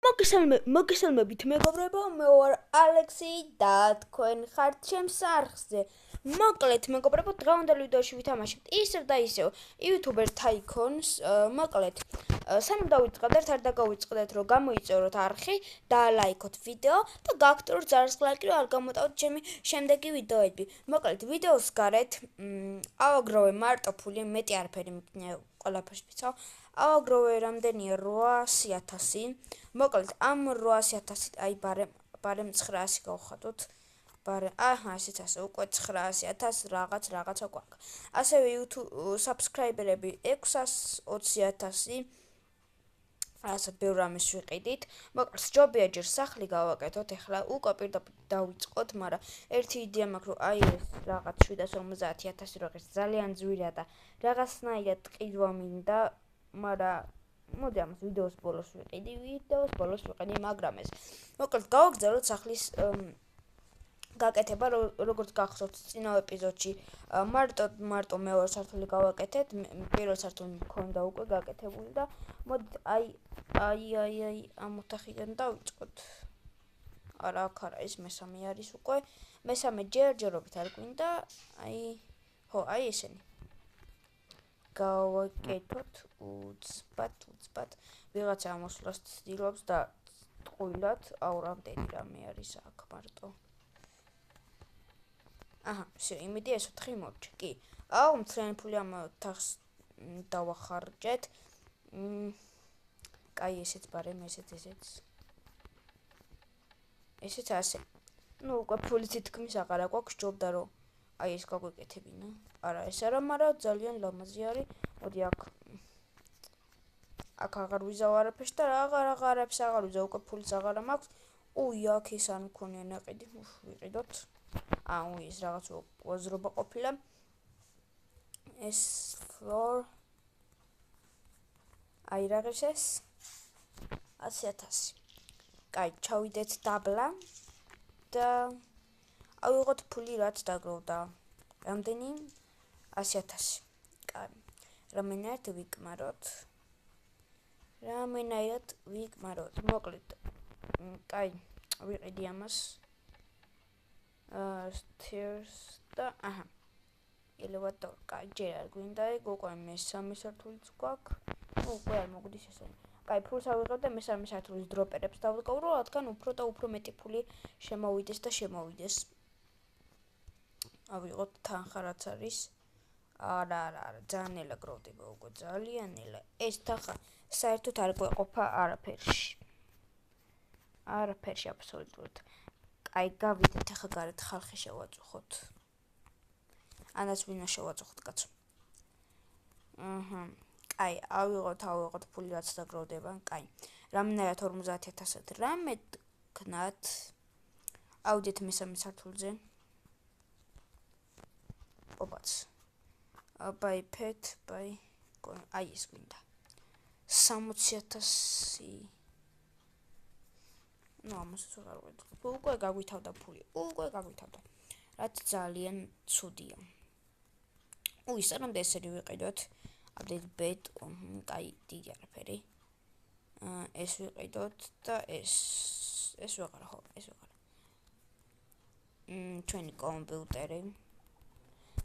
მოგესალმებით მეგობრებო, მე ვარ ალექსი და თქვენ ხართ ჩემს არხზე. მოკლედ მეგობრებო, დღევანდელ ვიდეოში ვითამაშებთ ისევ და ისევ YouTuber Tycoons. მოკლედ, სანამ დავიწყებთ, არ დაგავიწყდეთ, რომ გამოიწეროთ არხი, დაალაიქოთ ვიდეო და გააქტიუროთ ჯარისკლაკი, რომ არ გამოტავთ ჩემი შემდეგი ვიდეოები. მოკლედ, ვიდეოს გარეთ ავაგროვე მარტო ფული, მეტი არაფერი მეკითხა ყველაფერს ვიცავ. ავაგროვე რამდენია 800.000. მოკლედ ამ 800.000-ით აი ბარემ 900 გავხადოთ. ესეც ასე უკვე 900.000 რაღაცა გვაქვს. ასევე YouTube subscriber-ები 620.000. ასე ბევრ რამეს ვიყიდით. მოკლედ ჯობია ჯერ სახლი გავაკეთოთ, ეხლა უკვე პირდაპირ დავიწყოთ, მაგრამ ერთი იდეა მაქვს, რომ აი ეს რაღაც 750.000 რაღაც ძალიან ძვირა და რაღაცნაირად ყიდვა მინდა, მაგრამ მოდი ამას ვიდეოს ბოლოს ვიყიდი, მაგრამ ეს მოკლედ გავაგზავნოთ სახლის გაკეთება, როგორც გახსოვთ წინა ეპიზოდში მარტო მეორე სართული გავაკეთეთ, პირველ სართული მქონდა უკვე გაკეთებული და მოდით აი ამ ოთახიდან დავიწყოთ. არა, ეს მესამე არის უკვე. მესამე ჯერჯერობით არ გვინდა, აი ესენი. გავაკეთოთ უცბად ვიღაცა ამოსვლას ცდილობს და ტყუილად რამდენი რამე არის აქ მარტო. იმედი ეს 4 მოვჭე. კი. მთლიანი ფული ამ ოთახს დავახარჯეთ. კაი, ესეც ბარემ, ესეც. ესეც ასე. უკვე ფული თითქმის აღარა გვაქვს, ჯობდა რომ აი ეს გაგვეკეთებინა. არა, ეს არა, მაგრამ ძალიან ლამაზი არის. მოდი აქ აღარ ვიზავ არაფერს და აღარებს აღარ ვიზავ, უკვე ფულიც აღარა მაქვს. აქ ეს არ მქონია ნაყიდი, ვიყიდოთ. ეს რაღაც ვაზრობა ყოფილა. ეს floor. აი რაღაც ეს 100.000. კაი, ჩავიდეთ დაბლა და ავიღოთ ფული რაც დაგროვდა. რამდენი? 100.000. კაი. რამენაირად ვიკმაროთ. მოკლედ. კაი, ვიყიდი ამას. Stairs და elevator. კაი, ჯერ არ გვინდა ეგ, უკვე მესამე სართულიც გვაქვს. უკვე არ მოგდის ესენი. კაი, ფულს ავიღებ და მესამე სართულის დროპერებს დავდგავ, რომ რადგან უფრო და უფრო მეტი ფული შემოვიდეს. ავიღოთ თანხა რაც არის. არა, ძალიან ნელა გროვდება უკვე, ძალიან ნელა. ეს თანხა საერთოდ არ გვეყოფა არაფერში აბსოლუტურად. კაი, გავიდეთ ახლა გარეთ ხალხი შევაწუხოთ. ანაც ვინა შევაწუხოთ, კაცო. კაი, ავიღოთ ფული რაც დაგროვდება. კაი. რამენაირად 50.000 რამე გქნათ. ავიდეთ მესამე სართულზე. ოპაც. ბაი pet, აი ეს გვინდა. 60.000. ამასაც აღარ ვეძებ. უკვე გაგვითავდა ფული. რაც ძალიან ცუდია. სანამ ესერი ვიყიდოთ. update bed. კაი, დიდი არაფერი. ეს ვიყიდოთ და ეს ვეღარა. ჩვენი კომპიუტერი.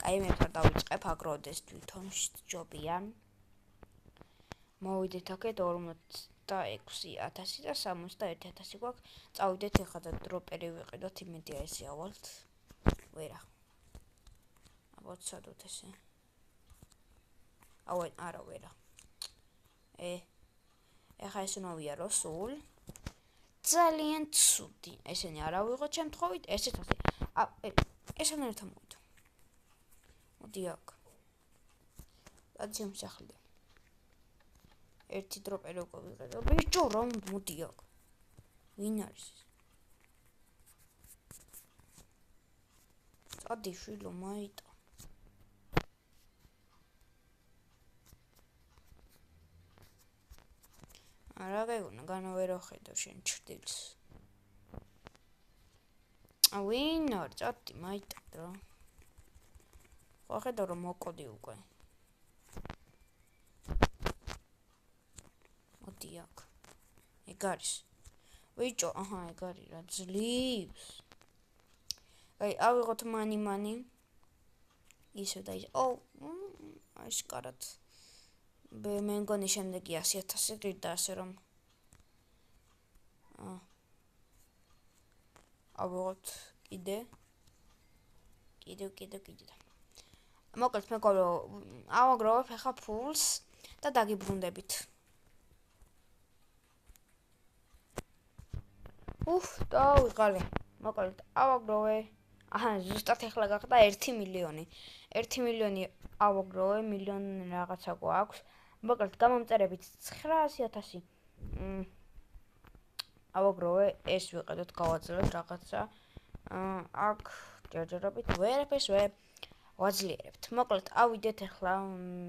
კაი, მე ხარ დავიწყებ აგროვდეს თვითონ ჯობია. მოვიდეთ აქეთ 46.000 და 61.000 გვაქვს. წავიდეთ ახლა და დროპერი ვიყიდოთ, იმედია ესე ავალთ. ვერა. ვაცადოთ ესე. არა ვერა. ეხა ეს უნდა ვიარო სულ. ძალიან ცუდი. ესენი არ ავიღოთ შემთხვევით, ესეც ასე. ესენ ერთად მოვიდო. მოდი აქ. აძიემ სახლიდან. ერთი დროპერი უკვე ვიყიდო. ბიჭო, მოდი აქ. ვინ არის? წადი შვილო, მაიტა. არა გეგონა, განავერო ხედავ შენ ჩრდილს. ვინ არ წადი, მაიტა რა. ხო ხედავ რომ მოკოდი უკვე. მოდი აქ. ეგ არის. ვიჭო, აჰა, ეგ არის რა ძლივს. აი, ავიღოთ მანი. ისე და ისე. აშკარად. მე მგონი შემდეგი 100,000 გრიდა ასე რომ. ავიღოთ კიდე. მოკლედ მეგობრო, ავაგროვებ ახლა ფულს და დაგიბრუნდებით. დავიღალე. მოკლედ ავაგროვე. ზუსტად ახლა გახდა 1 მილიონი. 1 მილიონი ავაგროვე, მილიონი რაღაცა გვაქვს. მოკლედ გამომწერებით 900,000. ავაგროვე, ეს ვიყიდოთ, გავაძლევთ რაღაცა. აქ ჯერჯერობით ვერაფერს ვერ ვაძლიერებთ. მოკლედ ავიდეთ ახლა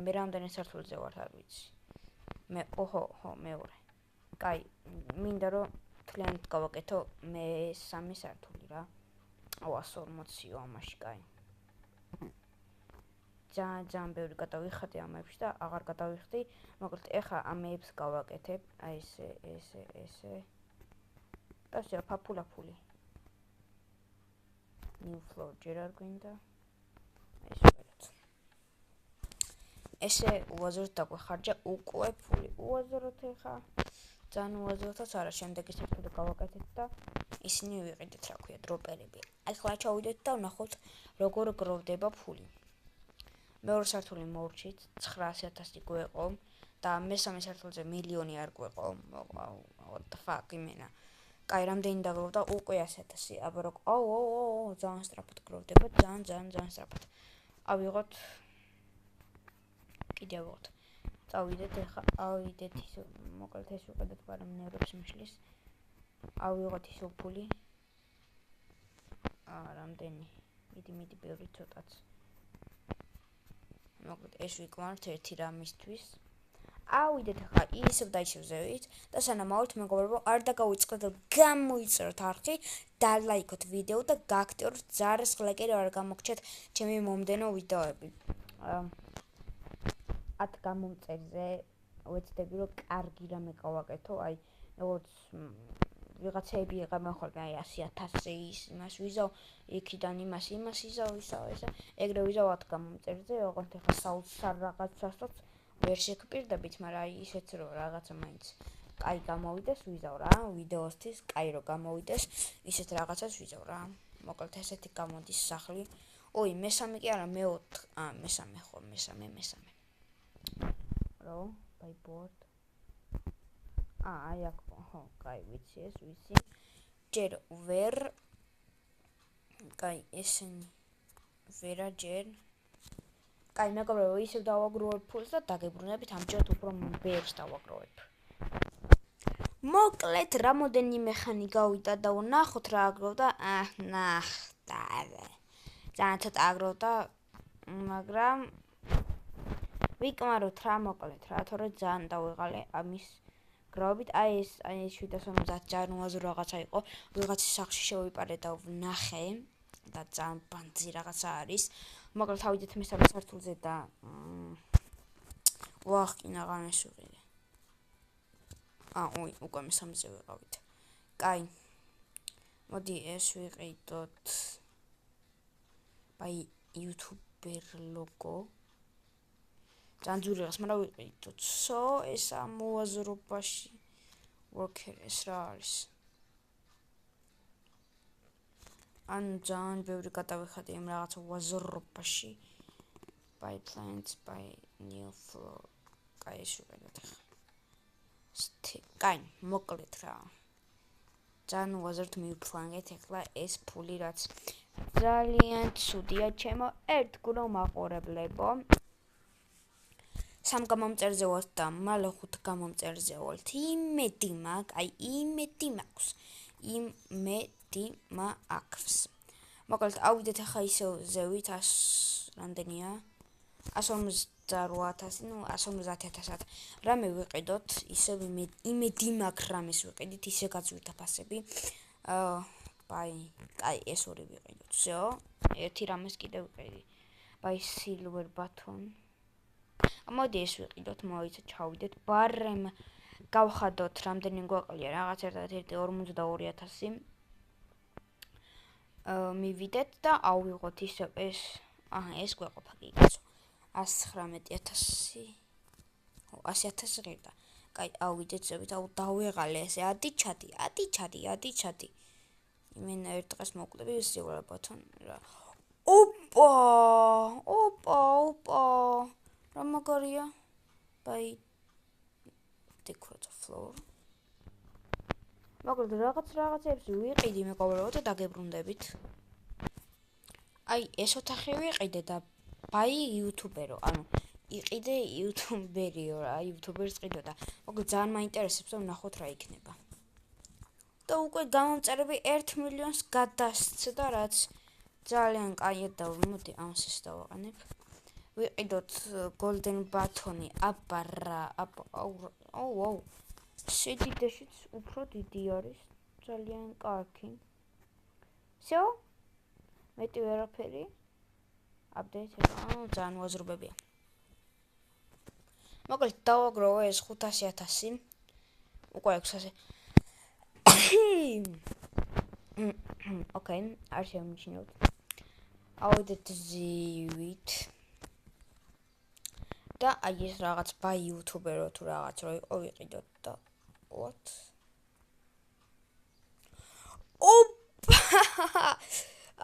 მე რამდენი სართულზე ვარ, არ ვიცი. მე მეორე. კაი, მინდა რომ თლიანად გავაკეთო მე 3 სართული რა. 140-ო ამაში, კაი. ძალიან ბევრი გადავიხადე ამებში და აღარ გადავიხდი. მოკლედ ეხა ამებს გავაკეთებ. აი ესე. ასე ფაფულაფული. New floor ჯერ არ გვინდა. ეს ვერაც. ესე უაზროდ დაგვეხარჯა უკვე ფული. უაზროდ ეხა. ძალიან უაზროდაც არა, შემდეგი სართული გავაკეთეთ და ისინი ვიყიდეთ, რა ქვია, დროპერები. ახლა ჩავიდეთ და ვნახოთ როგორ გროვდება ფული. მეორე სართული მორჩით 900,000 გვეყო და მესამე სართულზე მილიონი არ გვეყო. What the fuck იმენა. კაი, რამდენი დაგროვდა? უკვე 100,000. აბა რო ძალიან სწრაფად გროვდება, ძალიან სწრაფად. ავიღოთ კიდე ავიღოთ. წავიდეთ ახლა, ავიდეთ ისე, მოკლედ ეს ვიყიდეთ, მაგრამ ნერვებს მიშლის. ავიღოთ ისე ფული. რამდენი? მიდი ბევრი ცოტაც. მოკლედ ეს ვიკვართ ერთი რამისთვის. ავიდეთ ახლა ისევ და ისევ ზევით და სანამ მეგობრებო, არ დაგავიწყდეთ და გამოიწეროთ არხი და ლაიქოთ ვიდეო და გააქტიუროთ ზარეს ხლეკერი არ გამოგჩეთ ჩემი მომდენო ვიდეოები. 10 გამომწერზე ვეცდები რომ კარგი რამე გავაკეთო, აი როგორც ვიღაცები იღებენ ხოლმე აი 100,000 იმას ვიზავ, იქიდან იმას იზავ, ესა. ეგრე ვიზავ 10 გამომწერზე, ოღონდ ახლა საოცარ რაღაცასაც ვერ შეგპირდებით, მაგრამ აი ისეც რომ რაღაცა მაინც კაი გამოვიდეს, ვიზავ რა, ვიდეოსთვის კაი რო გამოვიდეს, ისეთ რაღაცას ვიზავ რა. მოკლედ ესეთი გამოდის სახლი. მესამე კი არა, მესამე. რო, by board. აი აქ, კაი, ვიცი. ჯერ ვერ. კაი, ესენი ვერა ჯერ. კაი, მეგობრებო, ისევ დავაგროვებ ფულს და დაგებრუნებით, ამჯერად უფრო ბევრს დავაგროვებ. მოკლედ, რამოდენიმე ხანი გავიდა და ვნახოთ რა აგროვდა. ნახდა. ძალიან ცოტა აგროვდა, მაგრამ ვიკმაროთ რა, მოკლედ რა, თორე ძალიან დავიღალე ამის გროვებით. აი ეს 750 ჯერ უაზრო რაღაცა იყო. ვიღაცის სახლში შევიპარე და ვნახე და ძალიან ბანძი რაღაცა არის. მოკლედ ავიდეთ მესამე სართულზე და ვახკინა ღამეს ვიყიდე. უკვე მესამეზე ვიყავით. კაი. მოდი ეს ვიყიდოთ. აი YouTuber logo. ძალიან ძვირი რაღაც, მაგრამ ვიყიდოთ. ეს ამოაზრობაში worker ეს რა არის? ძალიან ბევრი გადავიხადე იმ რაღაცა უაზრობაში. By plants, by new floor. კაი, ეს ვიყიდოთ ახლა. კაი, მოკლედ რა. ძალიან უაზროდ მივფლანგეთ ახლა ეს ფული რაც ძალიან ცუდია ჩემო ერთგულო მაყურებლებო. 3 გამომწერზე ვართ და მალე 5 გამომწერზე ვართ. იმედი მაქვს. მოკლედ ავიდეთ ახლა ისევ ზევით 100 რამდენია? 158,000, 150,000. რამე ვიყიდოთ, ისევ იმედი მაქვს რამეს ვიყიდით, ისე გაწვით აფასები. კაი, ეს ორი ვიყიდოთ. всё, ერთი რამეს კიდე ვიყიდი. by silver button. მოდი ეს ვიყიდოთ, ჩავიდეთ. ბარემ გავხადოთ რამდენი გვაყლია რაღაც ერთად 42,000 მივიდეთ და ავიღოთ ისევ ეს ეს გვეყოფა კი კაცო 119,000 100,000 ღირდა კაი ავიდეთ ზევით დავეღალე ესე ადი ჩადი იმენა ერთ დღეს მოკლები ვისიულებოთონ რა ოპა რა მაგარია by decor the floor მაგრამ რაღაცებს ვიყიდი მეგობრებო და დაგებრუნდებით აი ეს ოთახი ვიყიდე და ბაი იუთუბერო ანუ იყიდე იუთუბერიო რა იუთუბერს ყიდო და მოკლედ ძალიან მაინტერესებს რომ ნახოთ რა იქნება და უკვე გამომწერები 1 მილიონს გადასცდა რაც ძალიან კაიად დავიმოდი ამას ეს დავაყენებ ვიყიდოთ golden button-ი აუ სიდიდეშიც უფრო დიდი არის ძალიან კარგი всё მეტი ვერაფერი update ძალიან უაზრობებია მოკლედ დავაგროვე ეს 500,000 უკვე 600 ოკეი არ შემიჩნევთ ავიდეთ ზივით და აი ეს რაღაც ბაი იუთუბერო თუ რაღაც რო იყო ვიყიდოთ და what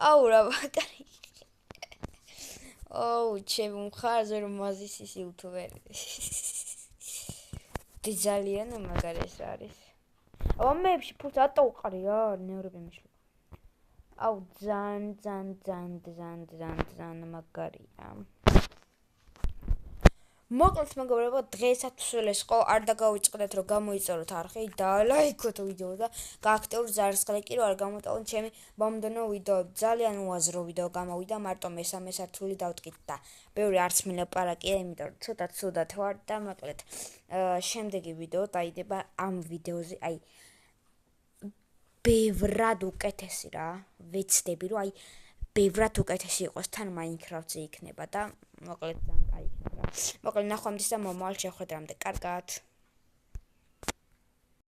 აუ რა მაგარი ჩემ მხარზე რომ მაზის ის იუთუბერი ძალიან მაგარი ეს არის ამებში ფულს ატო უყარია ნევრები მეშლება აუ ძალიან მაგარია მოკლედ მეგობრებო დღესაც სულეს ყო არ დაგავიწყდეთ რომ გამოიწეროთ არხი და ლაიქოთ ვიდეო და გააქტიუროთ ზარისხელი კი რომ არ გამოტოვოთ ჩემი მომდენო ვიდეო ძალიან უაზრო ვიდეო გამოვიდა მარტო მესამე სართული დავტკით და ბევრი არც მილაპარაკია იმიტომ რომ ცოტა ცუდად ვარ და მოკლედ შემდეგი ვიდეო დაიდება ამ ვიდეოზე აი ბევრად უკეთესი რა ვეცდები რომ აი ბევრად უკეთესი იყოს თან Minecraft-ზე იქნება და მოკლედ ძალიან კაი იქნება მოკლედ ნახვამდის და მომავალ შეხვედრამდე კარგად